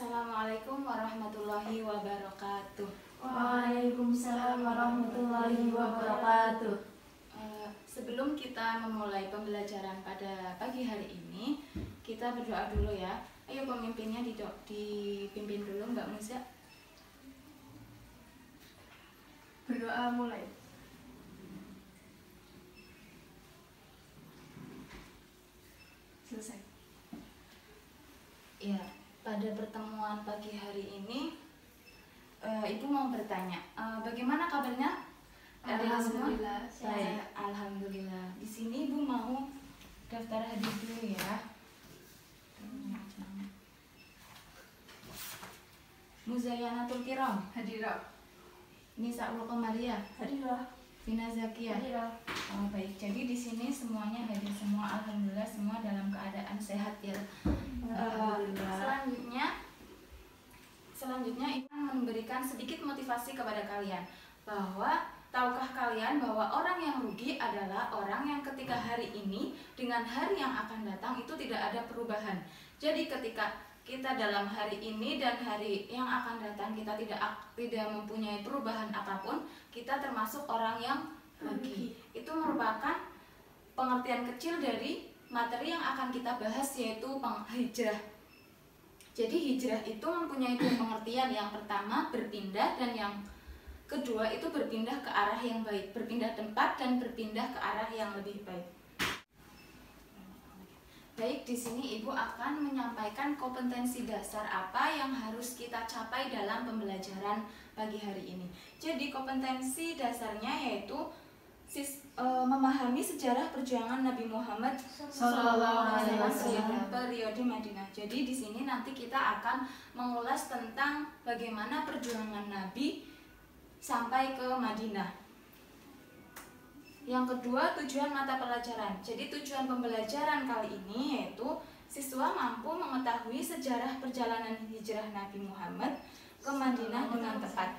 Assalamualaikum warahmatullahi wabarakatuh. Waalaikumsalam warahmatullahi wabarakatuh. Sebelum kita memulai pembelajaran pada pagi hari ini, kita berdoa dulu ya. Ayo pemimpinnya dipimpin dulu Mbak Musa. Berdoa mulai. Selesai. Ya, pada pertemuan pagi hari ini, Ibu mau bertanya, bagaimana kabarnya? Alhamdulillah. Baik, alhamdulillah. Di sini Ibu mau daftar hadir dulu ya. Muzayanatul Kiram, Hadirah. Nisaul Qamariyah, Hadirah. Vina Zakiyah. Hadirah. Oh, baik, jadi di sini semuanya hadir semua, alhamdulillah semua dalam keadaan sehat ya. Alhamdulillah. Selanjutnya Ibu memberikan sedikit motivasi kepada kalian bahwa tahukah kalian bahwa orang yang rugi adalah orang yang ketika hari ini dengan hari yang akan datang itu tidak ada perubahan. Jadi ketika kita dalam hari ini dan hari yang akan datang kita tidak mempunyai perubahan apapun, kita termasuk orang yang rugi. Itu merupakan pengertian kecil dari materi yang akan kita bahas, yaitu hijrah. Jadi hijrah itu mempunyai dua pengertian. Yang pertama berpindah dan yang kedua itu berpindah ke arah yang baik, berpindah tempat dan berpindah ke arah yang lebih baik. Baik, di sini Ibu akan menyampaikan kompetensi dasar apa yang harus kita capai dalam pembelajaran pagi hari ini. Jadi kompetensi dasarnya yaitu memahami sejarah perjuangan Nabi Muhammad SAW periode Madinah. Jadi di sini nanti kita akan mengulas tentang bagaimana perjuangan Nabi sampai ke Madinah. Yang kedua, tujuan mata pelajaran. Jadi tujuan pembelajaran kali ini yaitu siswa mampu mengetahui sejarah perjalanan hijrah Nabi Muhammad ke Madinah dengan tepat.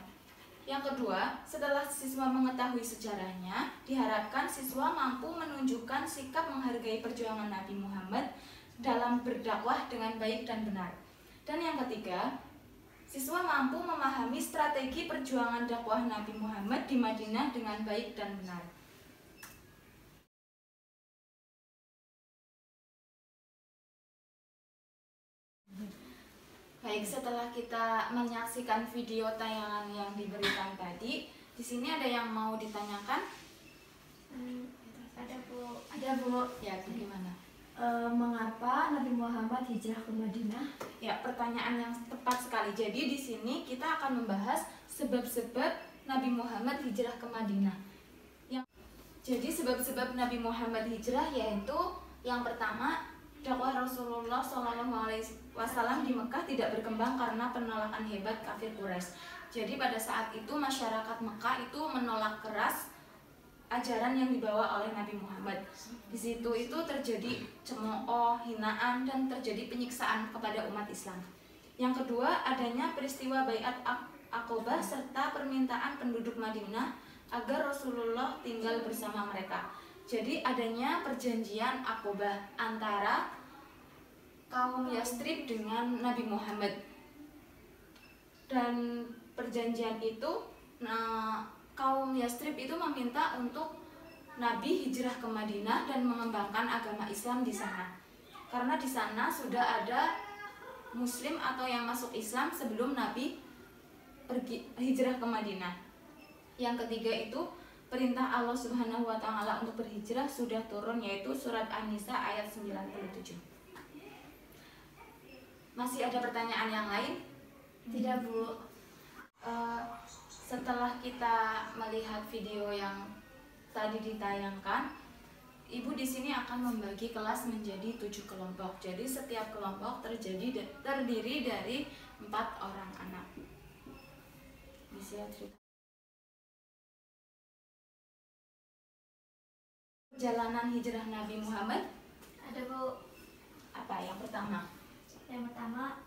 Yang kedua, setelah siswa mengetahui sejarahnya, diharapkan siswa mampu menunjukkan sikap menghargai perjuangan Nabi Muhammad dalam berdakwah dengan baik dan benar. Dan yang ketiga, siswa mampu memahami strategi perjuangan dakwah Nabi Muhammad di Madinah dengan baik dan benar. Baik, setelah kita menyaksikan video tayangan yang diberikan tadi, di sini ada yang mau ditanyakan? Ada Bu. Ya, bagaimana? Mengapa Nabi Muhammad hijrah ke Madinah? Ya, pertanyaan yang tepat sekali. Jadi di sini kita akan membahas sebab-sebab Nabi Muhammad hijrah ke Madinah. Jadi sebab-sebab Nabi Muhammad hijrah yaitu yang pertama, dakwah Rasulullah SAW di Mekah tidak berkembang karena penolakan hebat kafir Quraisy. Jadi pada saat itu masyarakat Mekah itu menolak keras ajaran yang dibawa oleh Nabi Muhammad. Di situ itu terjadi cemooh, hinaan, dan terjadi penyiksaan kepada umat Islam. Yang kedua, adanya peristiwa Baiat Aqobah serta permintaan penduduk Madinah agar Rasulullah tinggal bersama mereka. Jadi adanya perjanjian Aqobah antara kaum Yastrib dengan Nabi Muhammad. Dan perjanjian itu, kaum Yastrib itu meminta untuk Nabi hijrah ke Madinah dan mengembangkan agama Islam di sana. Karena di sana sudah ada Muslim atau yang masuk Islam sebelum Nabi pergi hijrah ke Madinah. Yang ketiga itu perintah Allah Subhanahu wa Ta'ala untuk berhijrah sudah turun, yaitu surat An-Nisa ayat 97. Masih ada pertanyaan yang lain? Tidak Bu. Setelah kita melihat video yang tadi ditayangkan, Ibu di sini akan membagi kelas menjadi 7 kelompok. Jadi setiap kelompok terdiri dari 4 orang anak. Bisa cerita. Perjalanan hijrah Nabi Muhammad? Ada Bu. Apa yang pertama? Yang pertama,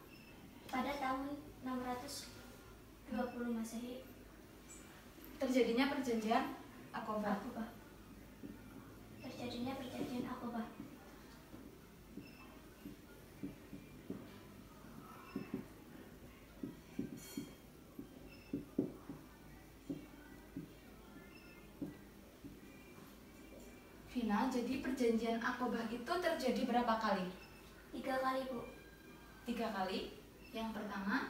pada tahun 620 Masehi Terjadinya perjanjian Aqobah. Terjadinya perjanjian Aqobah. jadi perjanjian Aqobah itu terjadi berapa kali? 3 kali, Bu. 3 kali. Yang pertama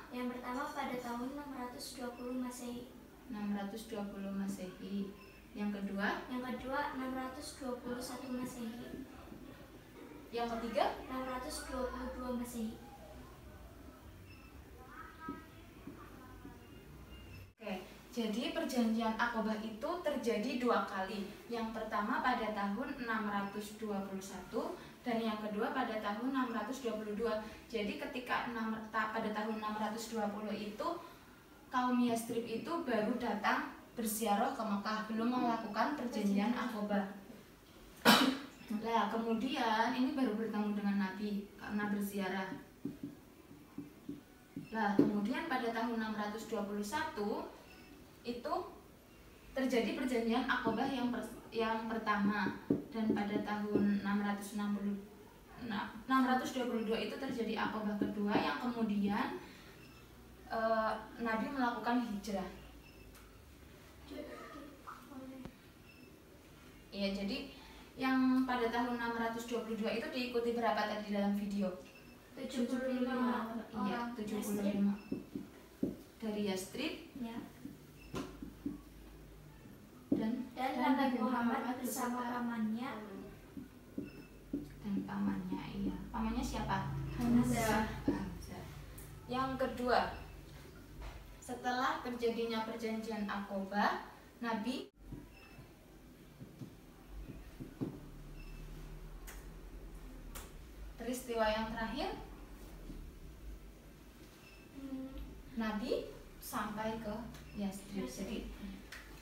Pada tahun 620 Masehi. 620 Masehi. Yang kedua 621 Masehi. Yang ketiga 622 Masehi. Oke, jadi perjanjian Aqobah itu terjadi 2 kali. Yang pertama pada tahun 621 dan yang kedua pada tahun 622. Jadi ketika pada tahun 620 itu kaum Yastrib itu baru datang berziarah ke Mekah, belum melakukan perjanjian Aqobah. Nah, kemudian ini baru bertemu dengan Nabi karena berziarah. Nah, kemudian pada tahun 621 itu terjadi perjanjian Aqobah yang pertama, dan pada tahun 622 itu terjadi Aqobah kedua yang kemudian Nabi melakukan hijrah. Iya, jadi yang pada tahun 622 itu diikuti berapa tadi dalam video? 75 Iya, 75 dari Yastrib ya. dan Nabi Muhammad bersama pamannya. Dan pamannya, iya. Pamannya siapa? Hamzah. Yang kedua, setelah terjadinya perjanjian Aqobah, Nabi peristiwa yang terakhir, Nabi sampai ke Yastrib. Jadi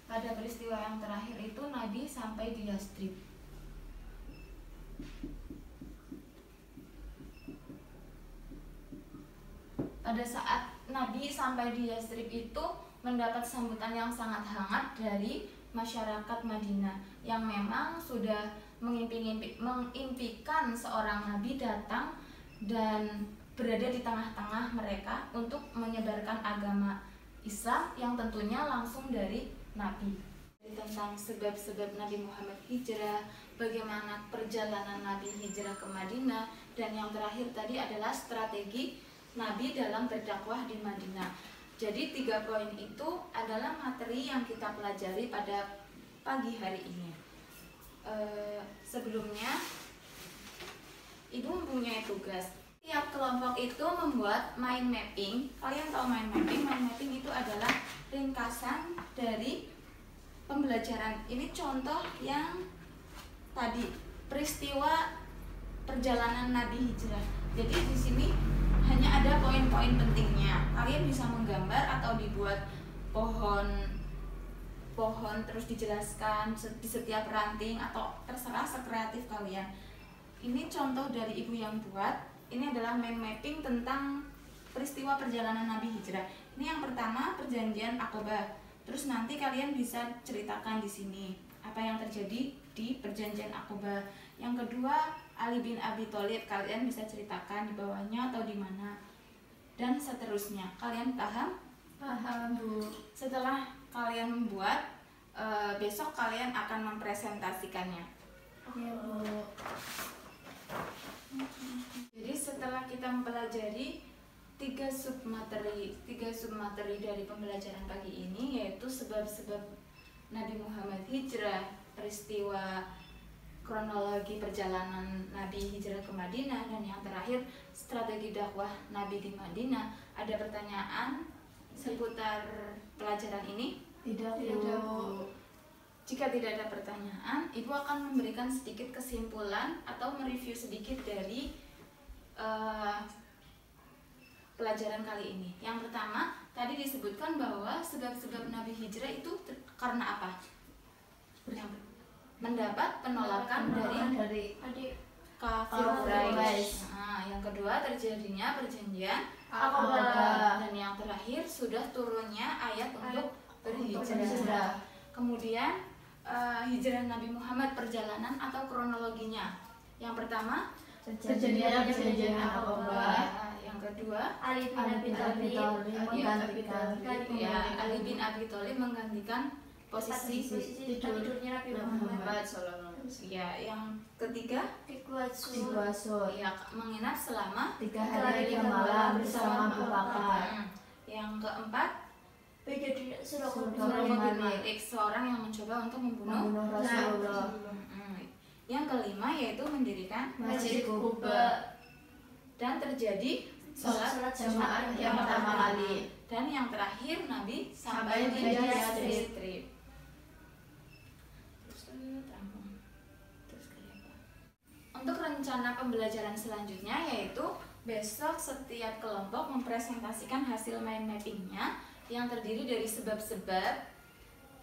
pada peristiwa yang terakhir itu Nabi sampai di Yastrib. Pada saat Nabi sampai di Yastrib itu mendapat sambutan yang sangat hangat dari masyarakat Madinah yang memang sudah mengimpikan seorang Nabi datang dan berada di tengah-tengah mereka untuk menyebarkan agama Islam yang tentunya langsung dari Nabi. Tentang sebab-sebab Nabi Muhammad hijrah, bagaimana perjalanan Nabi hijrah ke Madinah, dan yang terakhir tadi adalah strategi Nabi dalam berdakwah di Madinah. Jadi 3 poin itu adalah materi yang kita pelajari pada pagi hari ini. Sebelumnya Ibu mempunyai tugas. Tiap kelompok itu membuat mind mapping. Kalian tahu mind mapping? Mind mapping itu adalah ringkasan dari pembelajaran. Ini contoh yang tadi, peristiwa perjalanan Nabi hijrah. Jadi di sini hanya ada poin-poin pentingnya. Kalian bisa menggambar atau dibuat pohon terus dijelaskan di setiap ranting, atau terserah sekreatif kalian. Ini contoh dari Ibu yang buat. Ini adalah mind mapping tentang peristiwa perjalanan Nabi hijrah. Ini yang pertama, perjanjian Aqobah. Terus nanti kalian bisa ceritakan di sini apa yang terjadi di perjanjian Aqobah. Yang kedua, Ali bin Abi Thalib, kalian bisa ceritakan di bawahnya atau di mana. Dan seterusnya. Kalian paham? Paham, Bu. Setelah kalian membuat, besok kalian akan mempresentasikannya. Ya, Bu. Jadi setelah kita mempelajari 3 submateri dari pembelajaran pagi ini, yaitu sebab-sebab Nabi Muhammad hijrah, peristiwa kronologi perjalanan Nabi hijrah ke Madinah, dan yang terakhir strategi dakwah Nabi di Madinah. Ada pertanyaan seputar pelajaran ini? Tidak, Bu. Jika tidak ada pertanyaan, Ibu akan memberikan sedikit kesimpulan atau mereview sedikit dari pelajaran kali ini. Yang pertama, tadi disebutkan bahwa sebab-sebab Nabi hijrah itu karena apa? Mendapat penolakan dari kafir Quraisy. Nah, yang kedua, terjadinya perjanjian Aqobah, dan yang terakhir sudah turunnya ayat untuk berhijrah. Kemudian hijrah Nabi Muhammad, perjalanan atau kronologinya. Yang pertama, terjadinya perjanjian Aqobah. Yang kedua, Ali bin Abi Thalib Ali bin Abi Thalib menggantikan posisi tidurnya Nabi Muhammad. Ya, yang ketiga Ikuaso. ya menginap selama 3 hari 3 malam bersama Abu Bakar. Yang keempat Surah Malik, seorang yang mencoba untuk membunuh Rasulullah. Yang kelima yaitu mendirikan Masjid Kuba. dan terjadi sholat Jamaah yang pertama kali. Dan yang terakhir Nabi Sampai sampai di di Yastrib. Yastrib. Untuk rencana pembelajaran selanjutnya yaitu besok setiap kelompok mempresentasikan hasil mind mappingnya yang terdiri dari sebab-sebab,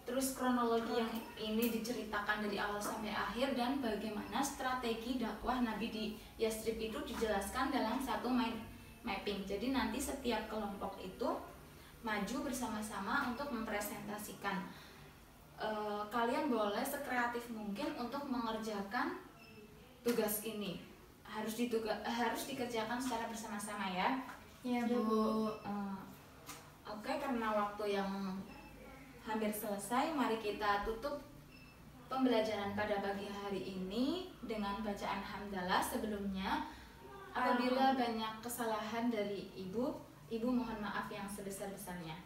terus kronologi yang ini diceritakan dari awal sampai akhir, dan bagaimana strategi dakwah Nabi di Yastrib itu dijelaskan dalam satu mind mapping. Jadi nanti setiap kelompok itu maju bersama-sama untuk mempresentasikan. Kalian boleh sekreatif mungkin untuk mengerjakan tugas ini. Harus dikerjakan secara bersama-sama ya. Ya, Bu. Oke, karena waktu yang hampir selesai, mari kita tutup pembelajaran pada pagi hari ini dengan bacaan hamdalah. Sebelumnya, apabila banyak kesalahan dari Ibu mohon maaf yang sebesar-besarnya.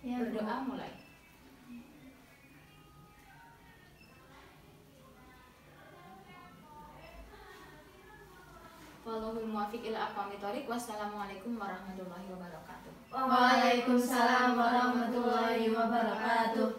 Ya, Berdoa mulai. Wallahul muwaffiq ila aqwamit thoriq. Wassalamualaikum warahmatullahi wabarakatuh. Waalaikumsalam warahmatullahi wabarakatuh.